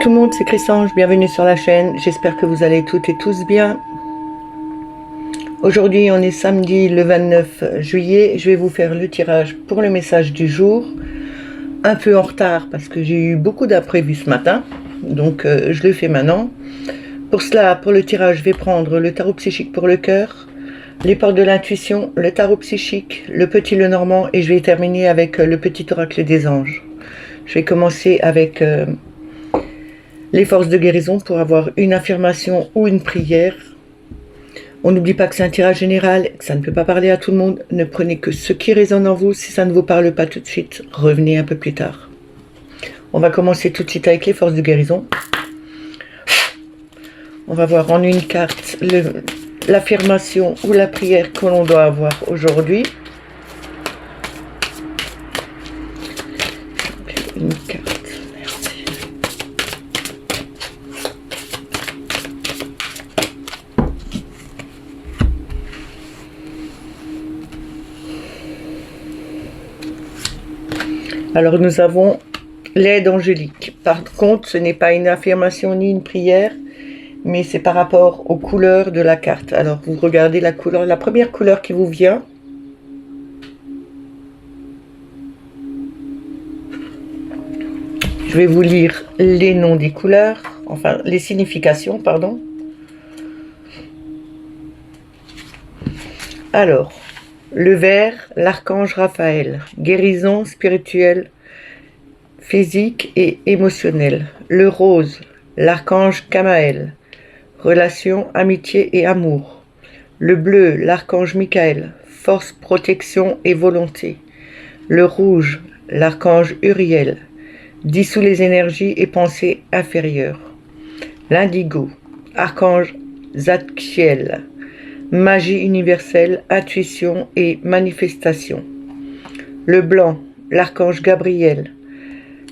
tout le monde, c'est Chrysange, bienvenue sur la chaîne, j'espère que vous allez toutes et tous bien. Aujourd'hui on est samedi le 29 juillet, je vais vous faire le tirage pour le message du jour. Un peu en retard parce que j'ai eu beaucoup d'imprévus ce matin, donc je le fais maintenant. Pour cela, pour le tirage, je vais prendre le tarot psychique pour le cœur, les portes de l'intuition, le tarot psychique, le petit le normand et je vais terminer avec le petit oracle des anges. Je vais commencer avec les forces de guérison pour avoir une affirmation ou une prière. On n'oublie pas que c'est un tirage général, que ça ne peut pas parler à tout le monde. Ne prenez que ce qui résonne en vous. Si ça ne vous parle pas tout de suite, revenez un peu plus tard. On va commencer tout de suite avec les forces de guérison. On va voir en une carte l'affirmation ou la prière que l'on doit avoir aujourd'hui. Une carte, merci. Alors nous avons l'aide angélique. Par contre, ce n'est pas une affirmation ni une prière, mais c'est par rapport aux couleurs de la carte. Alors vous regardez la couleur, la première couleur qui vous vient. Je vais vous lire les noms des couleurs, enfin les significations, pardon. Alors, le vert, l'archange Raphaël, guérison spirituelle, physique et émotionnelle. Le rose, l'archange Kamaël, relation, amitié et amour. Le bleu, l'archange Michael, force, protection et volonté. Le rouge, l'archange Uriel, dissout les énergies et pensées inférieures. L'indigo, archange Zadkiel, magie universelle, intuition et manifestation. Le blanc, l'archange Gabriel,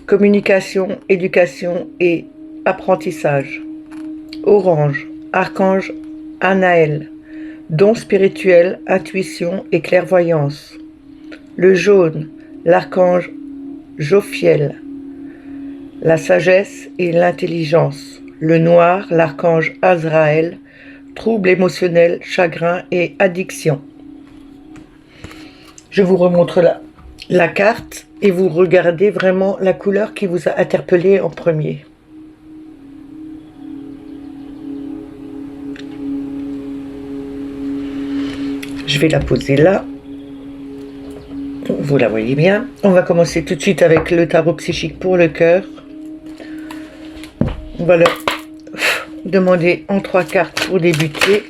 communication, éducation et apprentissage. Orange, archange Anaël, don spirituel, intuition et clairvoyance. Le jaune, l'archange Jophiel, la sagesse et l'intelligence. Le noir, l'archange Azraël, troubles émotionnels, chagrin et addiction. Je vous remontre la carte et vous regardez vraiment la couleur qui vous a interpellé en premier. Je vais la poser là. Vous la voyez bien. On va commencer tout de suite avec le tarot psychique pour le cœur. On va leur demander en 3 cartes pour débuter.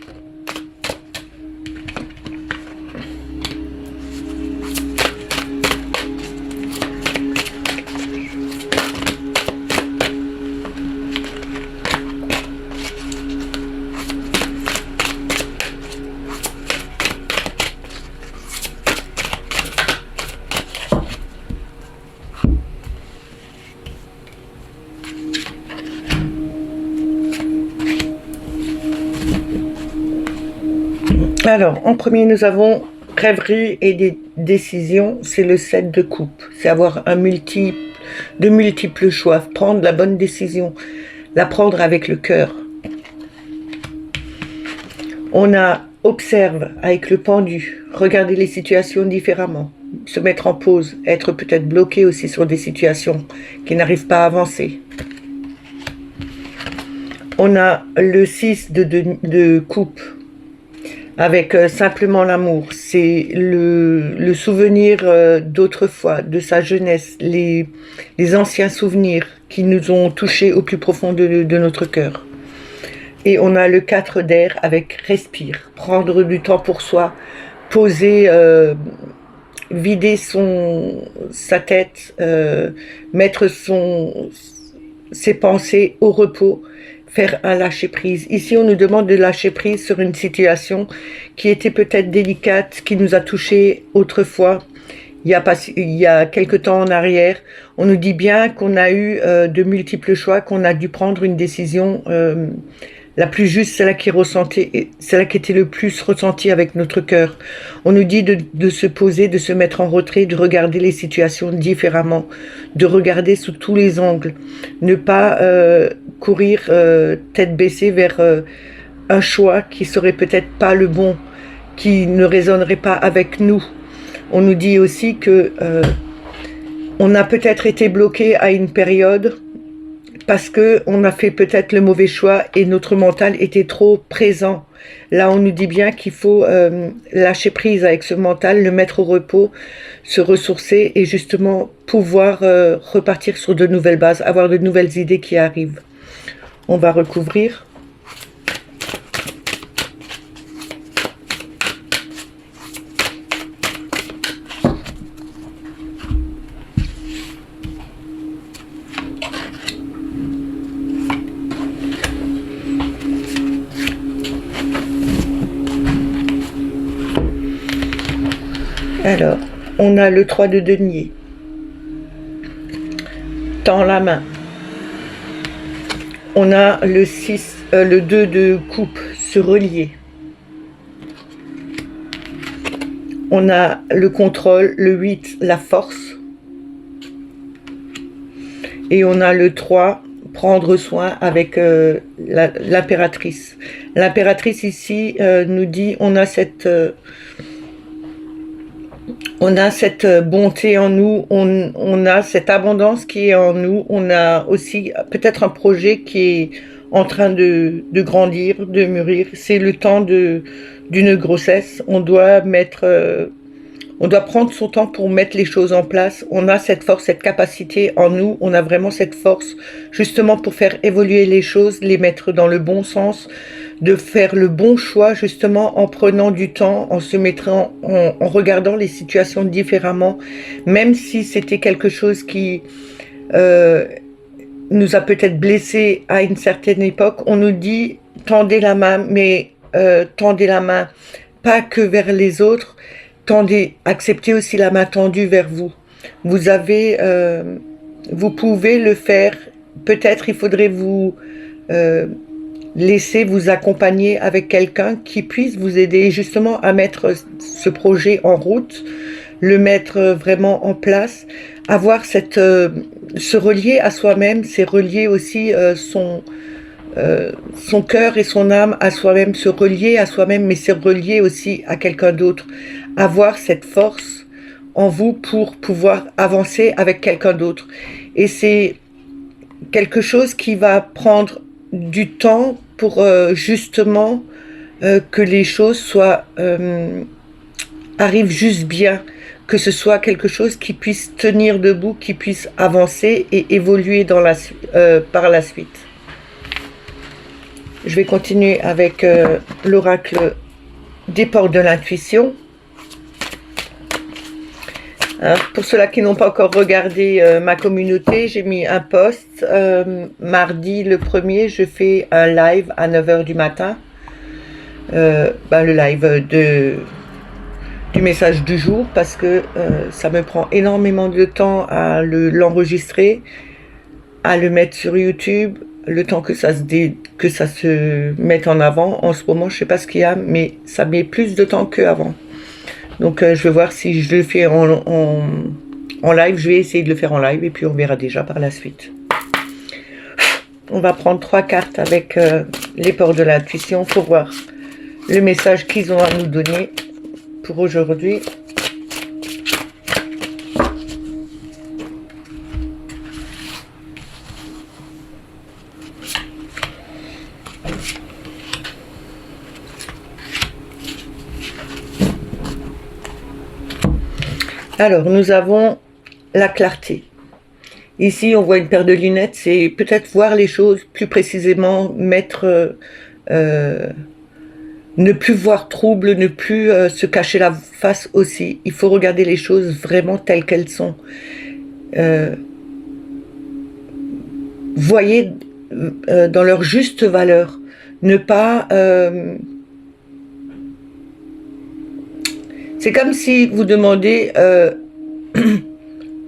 Alors, en premier, nous avons rêverie et des décisions. C'est le 7 de coupe. C'est avoir de multiples choix. Prendre la bonne décision. La prendre avec le cœur. On a observe avec le pendu. Regarder les situations différemment. Se mettre en pause. Être peut-être bloqué aussi sur des situations qui n'arrivent pas à avancer. On a le 6 de coupe. Avec simplement l'amour, c'est le souvenir d'autrefois, de sa jeunesse, les anciens souvenirs qui nous ont touchés au plus profond de notre cœur. Et on a le 4 d'air avec respire, prendre du temps pour soi, poser, vider sa tête, mettre ses pensées au repos, faire un lâcher-prise. Ici, on nous demande de lâcher prise sur une situation qui était peut-être délicate, qui nous a touchés autrefois, il y a quelque temps en arrière. On nous dit bien qu'on a eu de multiples choix, qu'on a dû prendre une décision la plus juste, celle qui ressentait, celle qui était le plus ressentie avec notre cœur. On nous dit de se poser, de se mettre en retrait, de regarder les situations différemment, de regarder sous tous les angles, ne pas courir tête baissée vers un choix qui serait peut-être pas le bon, qui ne résonnerait pas avec nous. On nous dit aussi que on a peut-être été bloqué à une période parce que on a fait peut-être le mauvais choix et notre mental était trop présent. Là, on nous dit bien qu'il faut lâcher prise avec ce mental, le mettre au repos, se ressourcer et justement pouvoir repartir sur de nouvelles bases, avoir de nouvelles idées qui arrivent. On va recouvrir. Alors, on a le 3 de denier. Tends la main. On a le 6, le 2 de coupe, se relier. On a le contrôle, le 8, la force. Et on a le 3, prendre soin avec l'impératrice. L'impératrice ici nous dit, on a cette bonté en nous, on a cette abondance qui est en nous, on a aussi peut-être un projet qui est en train de grandir, de mûrir. C'est le temps d'une grossesse, on doit prendre son temps pour mettre les choses en place. On a cette force, cette capacité en nous, on a vraiment cette force justement pour faire évoluer les choses, les mettre dans le bon sens, de faire le bon choix justement en prenant du temps, en se mettant, en regardant les situations différemment, même si c'était quelque chose qui nous a peut-être blessés à une certaine époque. On nous dit tendez la main, mais tendez la main pas que vers les autres, tendez, acceptez aussi la main tendue vers vous. Vous pouvez le faire. Peut-être il faudrait vous laisser vous accompagner avec quelqu'un qui puisse vous aider justement à mettre ce projet en route, le mettre vraiment en place, avoir se relier à soi-même, c'est relier aussi son cœur et son âme à soi-même, se relier à soi-même, mais se relier aussi à quelqu'un d'autre, avoir cette force en vous pour pouvoir avancer avec quelqu'un d'autre. Et c'est quelque chose qui va prendre du temps pour justement que les choses arrivent juste bien, que ce soit quelque chose qui puisse tenir debout, qui puisse avancer et évoluer par la suite. Je vais continuer avec l'oracle des portes de l'intuition. Pour ceux-là qui n'ont pas encore regardé ma communauté, j'ai mis un post. Mardi le 1er, je fais un live à 9h du matin. Le live du message du jour, parce que ça me prend énormément de temps à l'enregistrer, à le mettre sur YouTube, le temps que ça se mette en avant. En ce moment, je ne sais pas ce qu'il y a, mais ça met plus de temps qu'avant. Donc je vais voir si je le fais en live. Je vais essayer de le faire en live et puis on verra déjà par la suite. On va prendre 3 cartes avec les portes de l'intuition pour voir le message qu'ils ont à nous donner pour aujourd'hui. Alors, nous avons la clarté. Ici, on voit une paire de lunettes, c'est peut-être voir les choses plus précisément, ne plus voir trouble, ne plus se cacher la face aussi. Il faut regarder les choses vraiment telles qu'elles sont. Voyez dans leur juste valeur. Ne pas... c'est comme si vous demandez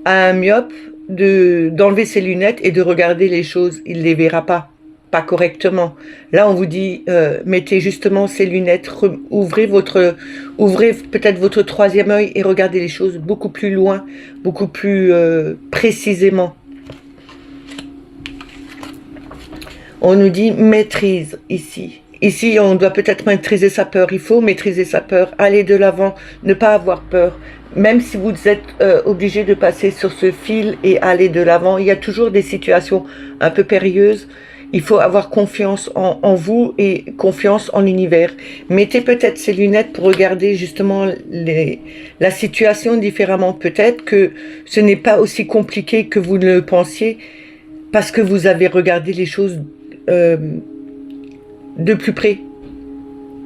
à un myope d'enlever ses lunettes et de regarder les choses. Il ne les verra pas. pas correctement. Là, on vous dit, mettez justement ces lunettes, ouvrez peut-être votre troisième œil et regardez les choses beaucoup plus loin, beaucoup plus précisément. On nous dit maîtrise ici. Ici, on doit peut-être maîtriser sa peur. Il faut maîtriser sa peur, aller de l'avant, ne pas avoir peur. Même si vous êtes obligé de passer sur ce fil et aller de l'avant, il y a toujours des situations un peu périlleuses. Il faut avoir confiance en vous et confiance en l'univers. Mettez peut-être ces lunettes pour regarder justement la situation différemment. Peut-être que ce n'est pas aussi compliqué que vous ne le pensiez parce que vous avez regardé les choses de plus près,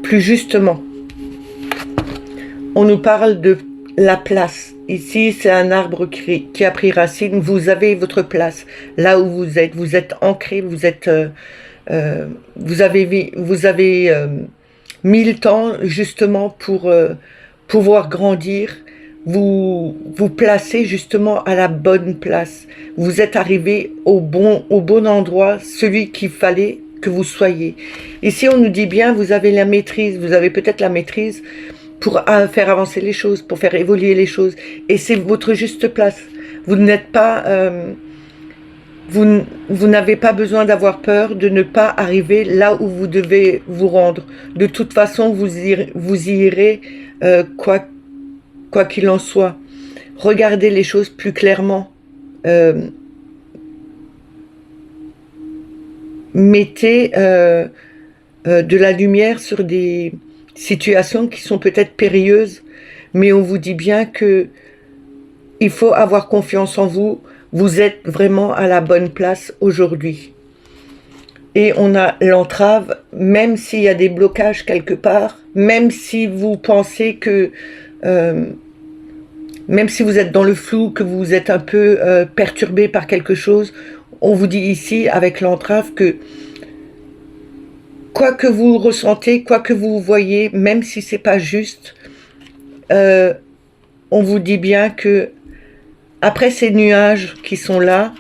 plus justement. On nous parle de la place. Ici, c'est un arbre qui a pris racine. Vous avez votre place là où vous êtes ancré, vous avez mis le temps justement pour pouvoir grandir. Vous placez justement à la bonne place. Vous êtes arrivé au bon endroit, celui qu'il fallait que vous soyez. Ici, on nous dit bien, vous avez la maîtrise, vous avez peut-être la maîtrise pour faire avancer les choses, pour faire évoluer les choses. Et c'est votre juste place. Vous n'êtes pas... vous n'avez pas besoin d'avoir peur de ne pas arriver là où vous devez vous rendre. De toute façon, vous y irez quoi qu'il en soit. Regardez les choses plus clairement. Mettez de la lumière sur des situations qui sont peut-être périlleuses, mais on vous dit bien que il faut avoir confiance en vous. Vous êtes vraiment à la bonne place aujourd'hui. Et on a l'entrave, même s'il y a des blocages quelque part, même si vous pensez que même si vous êtes dans le flou, que vous êtes un peu perturbé par quelque chose, on vous dit ici, avec l'entrave, que quoi que vous ressentez, quoi que vous voyez, même si c'est pas juste, on vous dit bien que après ces nuages qui sont là,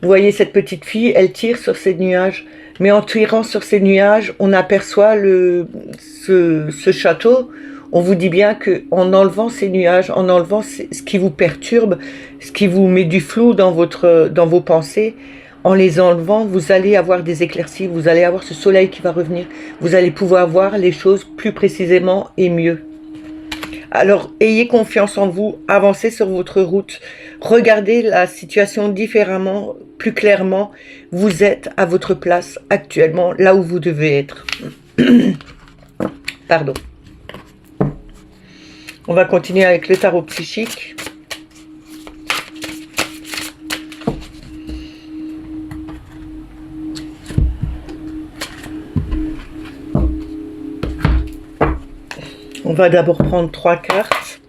vous voyez cette petite fille, elle tire sur ces nuages, mais en tirant sur ces nuages, on aperçoit ce château. On vous dit bien que en enlevant ces nuages, en enlevant ce qui vous perturbe, ce qui vous met du flou dans vos pensées, en les enlevant, vous allez avoir des éclaircies, vous allez avoir ce soleil qui va revenir, vous allez pouvoir voir les choses plus précisément et mieux. Alors, ayez confiance en vous, avancez sur votre route, regardez la situation différemment, plus clairement. Vous êtes à votre place actuellement, là où vous devez être. Pardon. On va continuer avec le tarot psychique. On va d'abord prendre 3 cartes.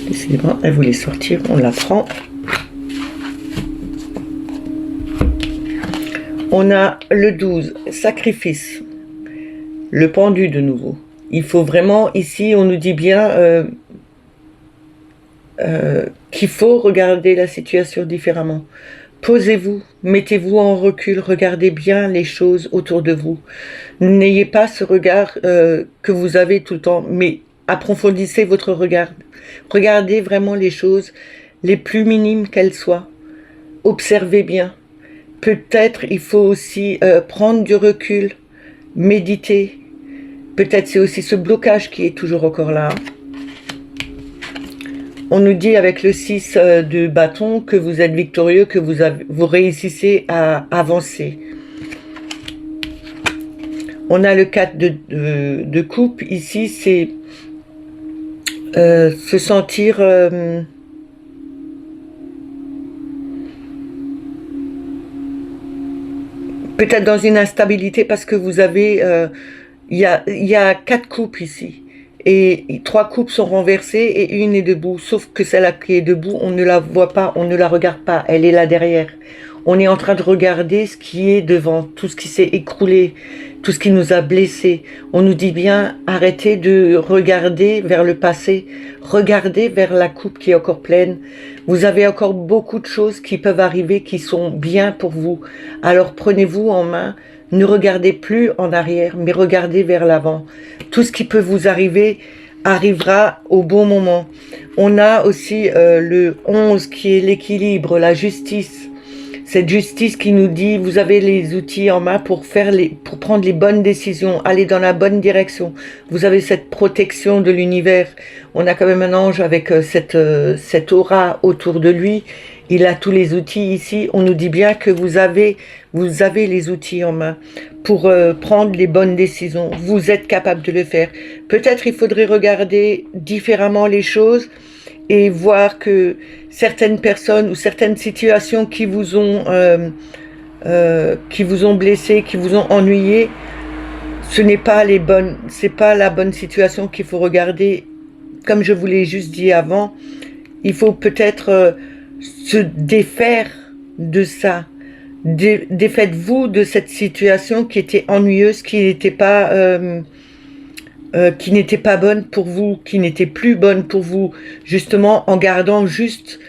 Décidément, elle voulait sortir, on la prend. On a le 12, sacrifice, le pendu de nouveau. Il faut vraiment, ici, on nous dit bien qu'il faut regarder la situation différemment. Posez-vous, mettez-vous en recul, regardez bien les choses autour de vous. N'ayez pas ce regard que vous avez tout le temps, mais approfondissez votre regard. Regardez vraiment les choses, les plus minimes qu'elles soient. Observez bien. Peut-être il faut aussi prendre du recul, méditer. Peut-être c'est aussi ce blocage qui est toujours encore là. On nous dit avec le 6 de bâton que vous êtes victorieux, que vous réussissez à avancer. On a le 4 de coupe. Ici, c'est se sentir... peut-être dans une instabilité parce que vous avez... il y a 4 coupes ici. et 3 coupes sont renversées et une est debout. Sauf que celle qui est debout, on ne la voit pas, on ne la regarde pas, elle est là derrière. On est en train de regarder ce qui est devant, tout ce qui s'est écroulé, tout ce qui nous a blessés. On nous dit bien, arrêtez de regarder vers le passé, regardez vers la coupe qui est encore pleine. Vous avez encore beaucoup de choses qui peuvent arriver, qui sont bien pour vous. Alors prenez-vous en main, ne regardez plus en arrière, mais regardez vers l'avant. Tout ce qui peut vous arriver arrivera au bon moment. On a aussi le 11 qui est l'équilibre, la justice. Cette justice qui nous dit, vous avez les outils en main pour prendre les bonnes décisions, aller dans la bonne direction. Vous avez cette protection de l'univers. On a quand même un ange avec cette aura autour de lui. Il a tous les outils ici. On nous dit bien que vous avez les outils en main pour prendre les bonnes décisions. Vous êtes capable de le faire. Peut-être il faudrait regarder différemment les choses et voir que certaines personnes ou certaines situations qui vous ont blessé, qui vous ont ennuyé, c'est pas la bonne situation qu'il faut regarder. Comme je vous l'ai juste dit avant, il faut peut-être se défaire de ça. Défaites-vous de cette situation qui était ennuyeuse, qui n'était pas bonne pour vous, qui n'était plus bonne pour vous, justement en gardant juste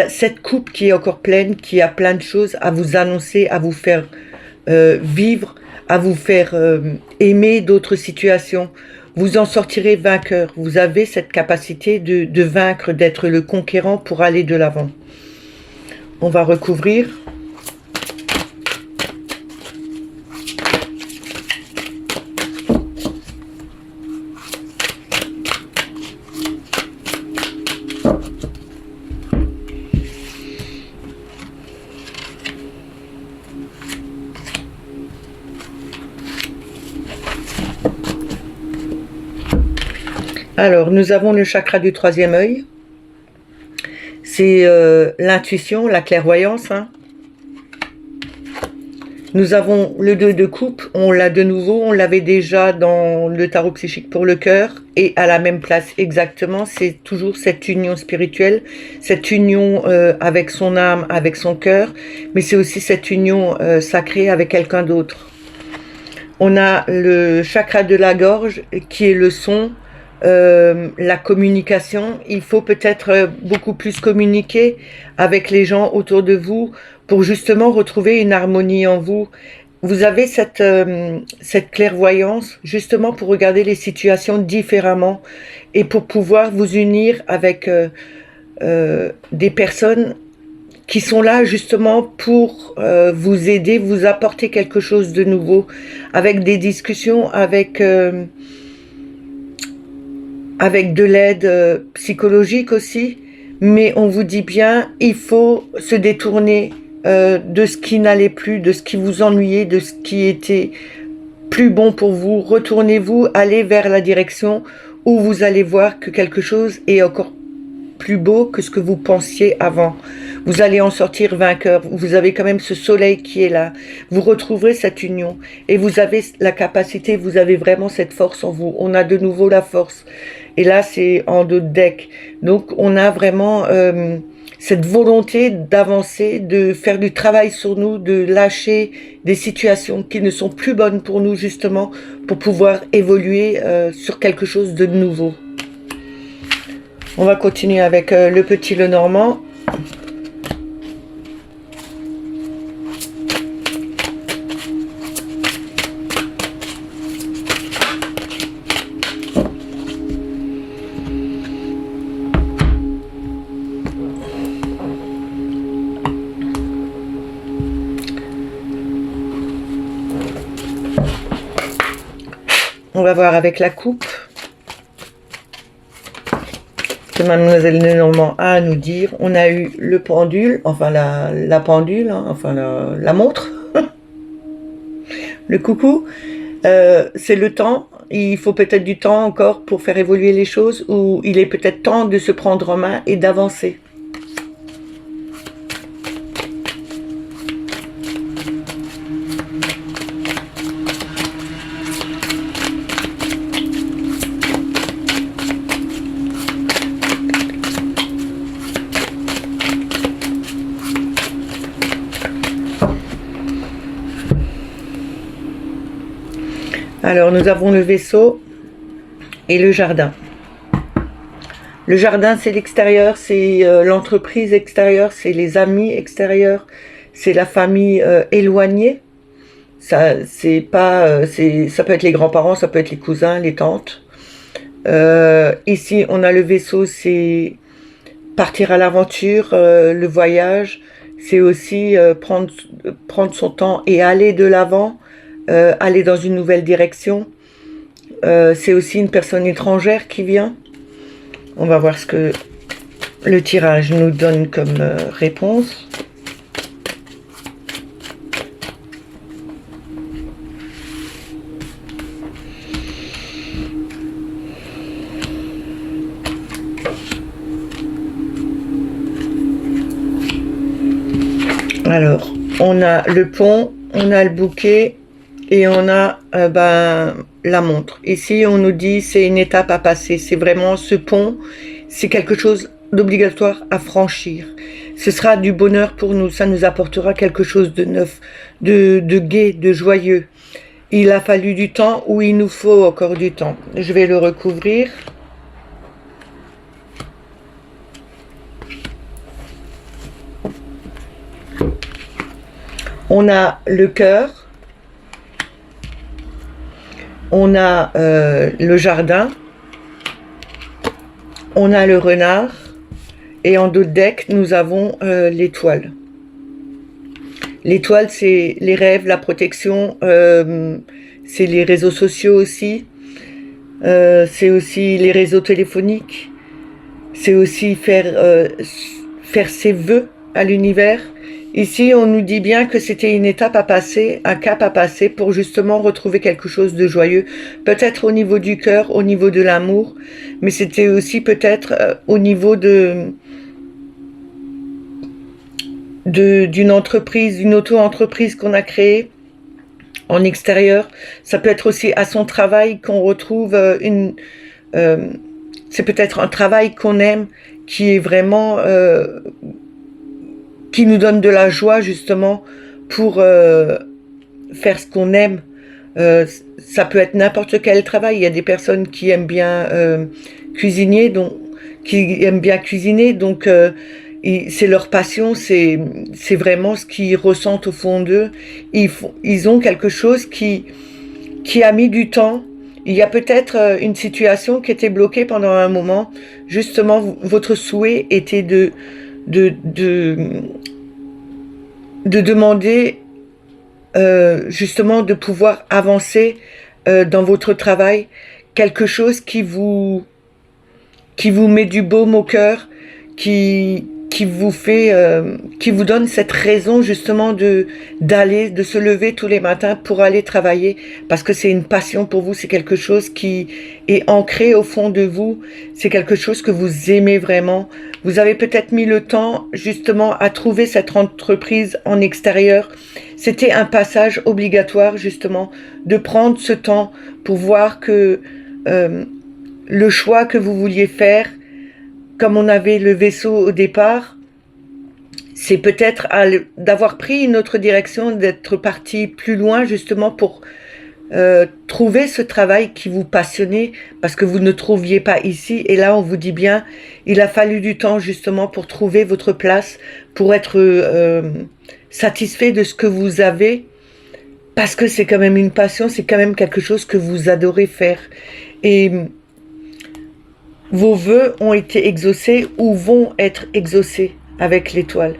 cette coupe qui est encore pleine, qui a plein de choses à vous annoncer, à vous faire vivre, à vous faire aimer d'autres situations. Vous en sortirez vainqueur. Vous avez cette capacité de vaincre, d'être le conquérant pour aller de l'avant. On va recouvrir. Alors, nous avons le chakra du 3e œil. C'est l'intuition, la clairvoyance. Hein. Nous avons le 2 de coupe, on l'a de nouveau, on l'avait déjà dans le tarot psychique pour le cœur, et à la même place exactement, c'est toujours cette union spirituelle, cette union avec son âme, avec son cœur, mais c'est aussi cette union sacrée avec quelqu'un d'autre. On a le chakra de la gorge qui est le son, la communication. Il faut peut-être beaucoup plus communiquer avec les gens autour de vous pour justement retrouver une harmonie en vous. Vous avez cette clairvoyance justement pour regarder les situations différemment et pour pouvoir vous unir avec des personnes qui sont là justement pour vous aider, vous apporter quelque chose de nouveau, avec des discussions, avec de l'aide psychologique aussi, mais on vous dit bien, il faut se détourner de ce qui n'allait plus, de ce qui vous ennuyait, de ce qui était plus bon pour vous. Retournez-vous, allez vers la direction où vous allez voir que quelque chose est encore plus beau que ce que vous pensiez avant. Vous allez en sortir vainqueur. Vous avez quand même ce soleil qui est là. Vous retrouverez cette union et vous avez la capacité, vous avez vraiment cette force en vous. On a de nouveau la force. Et là, c'est en dos de deck. Donc, on a vraiment cette volonté d'avancer, de faire du travail sur nous, de lâcher des situations qui ne sont plus bonnes pour nous, justement, pour pouvoir évoluer sur quelque chose de nouveau. On va continuer avec le petit Lenormand. On va voir avec la coupe que Mademoiselle Lenormand a à nous dire. On a eu le pendule, enfin la pendule, hein, enfin la montre, le coucou. C'est le temps. Il faut peut-être du temps encore pour faire évoluer les choses, ou il est peut-être temps de se prendre en main et d'avancer. Alors, nous avons le vaisseau et le jardin. Le jardin, c'est l'extérieur, c'est l'entreprise extérieure, c'est les amis extérieurs, c'est la famille éloignée. Ça, c'est pas, ça peut être les grands-parents, ça peut être les cousins, les tantes. Ici, on a le vaisseau, c'est partir à l'aventure, le voyage. C'est aussi prendre son temps et aller de l'avant, aller dans une nouvelle direction. C'est aussi une personne étrangère qui vient. On va voir ce que le tirage nous donne comme réponse. Alors, on a le pont, on a le bouquet et on a la montre. Ici, on nous dit c'est une étape à passer. C'est vraiment ce pont, c'est quelque chose d'obligatoire à franchir. Ce sera du bonheur pour nous, ça nous apportera quelque chose de neuf, de gai, de joyeux. Il a fallu du temps ou il nous faut encore du temps. Je vais le recouvrir. On a le cœur, on a le jardin, on a le renard, et en dos de deck, nous avons l'étoile. L'étoile, c'est les rêves, la protection, c'est les réseaux sociaux aussi, c'est aussi les réseaux téléphoniques, c'est aussi faire ses vœux à l'univers. Ici, on nous dit bien que c'était une étape à passer, un cap à passer pour justement retrouver quelque chose de joyeux. Peut-être au niveau du cœur, au niveau de l'amour, mais c'était aussi peut-être au niveau d'une entreprise, d'une auto-entreprise qu'on a créée en extérieur. Ça peut être aussi à son travail qu'on retrouve c'est peut-être un travail qu'on aime, qui est vraiment... qui nous donne de la joie justement pour faire ce qu'on aime. Ça peut être n'importe quel travail. Il y a des personnes qui aiment bien cuisiner, donc c'est leur passion, c'est vraiment ce qu'ils ressentent au fond d'eux. Ils ont quelque chose qui a mis du temps. Il y a peut-être une situation qui était bloquée pendant un moment. Justement, votre souhait était de demander justement de pouvoir avancer dans votre travail, quelque chose qui vous met du baume au cœur, qui vous fait, qui vous donne cette raison justement de se lever tous les matins pour aller travailler, parce que c'est une passion pour vous, c'est quelque chose qui est ancré au fond de vous, c'est quelque chose que vous aimez vraiment. Vous avez peut-être mis le temps justement à trouver cette entreprise en extérieur. C'était un passage obligatoire justement de prendre ce temps pour voir que le choix que vous vouliez faire, comme on avait le vaisseau au départ, c'est peut-être d'avoir pris une autre direction, d'être parti plus loin justement pour trouver ce travail qui vous passionnait, parce que vous ne trouviez pas ici. Et là, on vous dit bien, il a fallu du temps justement pour trouver votre place, pour être satisfait de ce que vous avez, parce que c'est quand même une passion, c'est quand même quelque chose que vous adorez faire. Et vos vœux ont été exaucés ou vont être exaucés avec l'étoile.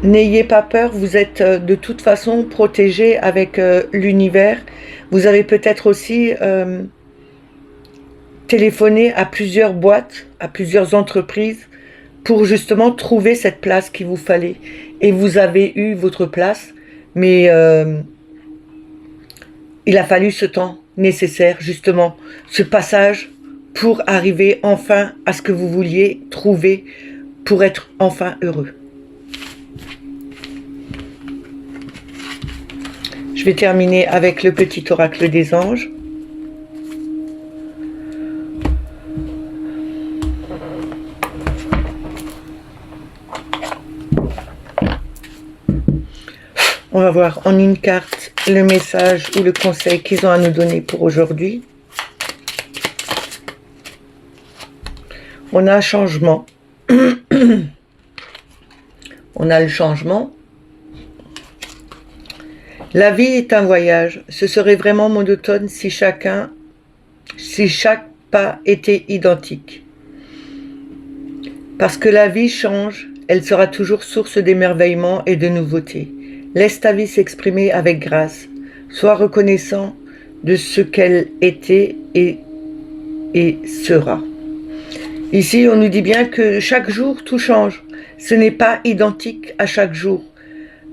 N'ayez pas peur, vous êtes de toute façon protégé avec l'univers. Vous avez peut-être aussi téléphoné à plusieurs boîtes, à plusieurs entreprises pour justement trouver cette place qu'il vous fallait. Et vous avez eu votre place, mais il a fallu ce temps nécessaire, justement, ce passage pour arriver enfin à ce que vous vouliez trouver, pour être enfin heureux. Je vais terminer avec le petit oracle des anges. On va voir en une carte le message ou le conseil qu'ils ont à nous donner pour aujourd'hui. On a un changement. On a le changement. La vie est un voyage. Ce serait vraiment monotone si chaque pas était identique. Parce que la vie change, elle sera toujours source d'émerveillement et de nouveautés. Laisse ta vie s'exprimer avec grâce. Sois reconnaissant de ce qu'elle était et sera. Ici, on nous dit bien que chaque jour, tout change. Ce n'est pas identique à chaque jour.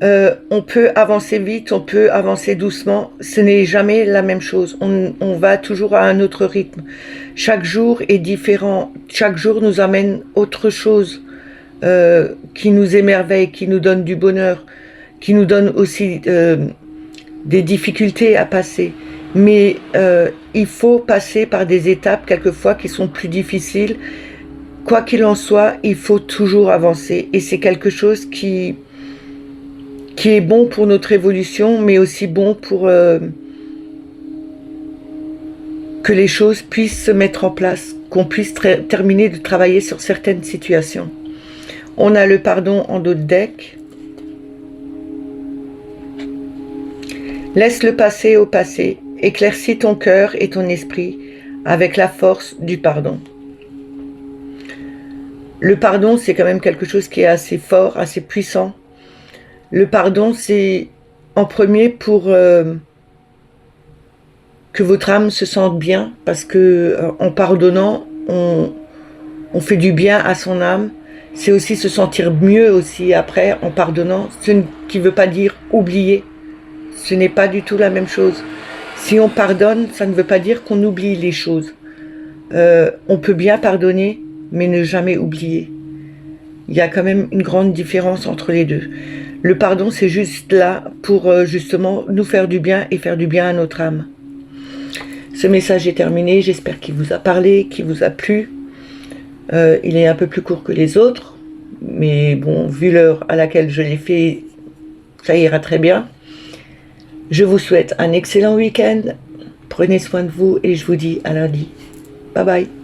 On peut avancer vite, on peut avancer doucement. Ce n'est jamais la même chose. On va toujours à un autre rythme. Chaque jour est différent. Chaque jour nous amène autre chose qui nous émerveille, qui nous donne du bonheur, qui nous donne aussi des difficultés à passer. Mais il faut passer par des étapes quelquefois qui sont plus difficiles. Quoi qu'il en soit, il faut toujours avancer. Et c'est quelque chose qui est bon pour notre évolution, mais aussi bon pour que les choses puissent se mettre en place, qu'on puisse terminer de travailler sur certaines situations. On a le pardon en dos de deck. Laisse le passé au passé. Éclaircis ton cœur et ton esprit avec la force du pardon. Le pardon, c'est quand même quelque chose qui est assez fort, assez puissant. Le pardon, c'est en premier pour que votre âme se sente bien, parce que en pardonnant, on fait du bien à son âme. C'est aussi se sentir mieux aussi après en pardonnant, ce qui ne veut pas dire oublier. Ce n'est pas du tout la même chose. Si on pardonne, ça ne veut pas dire qu'on oublie les choses. On peut bien pardonner, mais ne jamais oublier. Il y a quand même une grande différence entre les deux. Le pardon, c'est juste là pour justement nous faire du bien et faire du bien à notre âme. Ce message est terminé. J'espère qu'il vous a parlé, qu'il vous a plu. Il est un peu plus court que les autres, mais bon, vu l'heure à laquelle je l'ai fait, ça ira très bien. Je vous souhaite un excellent week-end. Prenez soin de vous et je vous dis à lundi. Bye bye.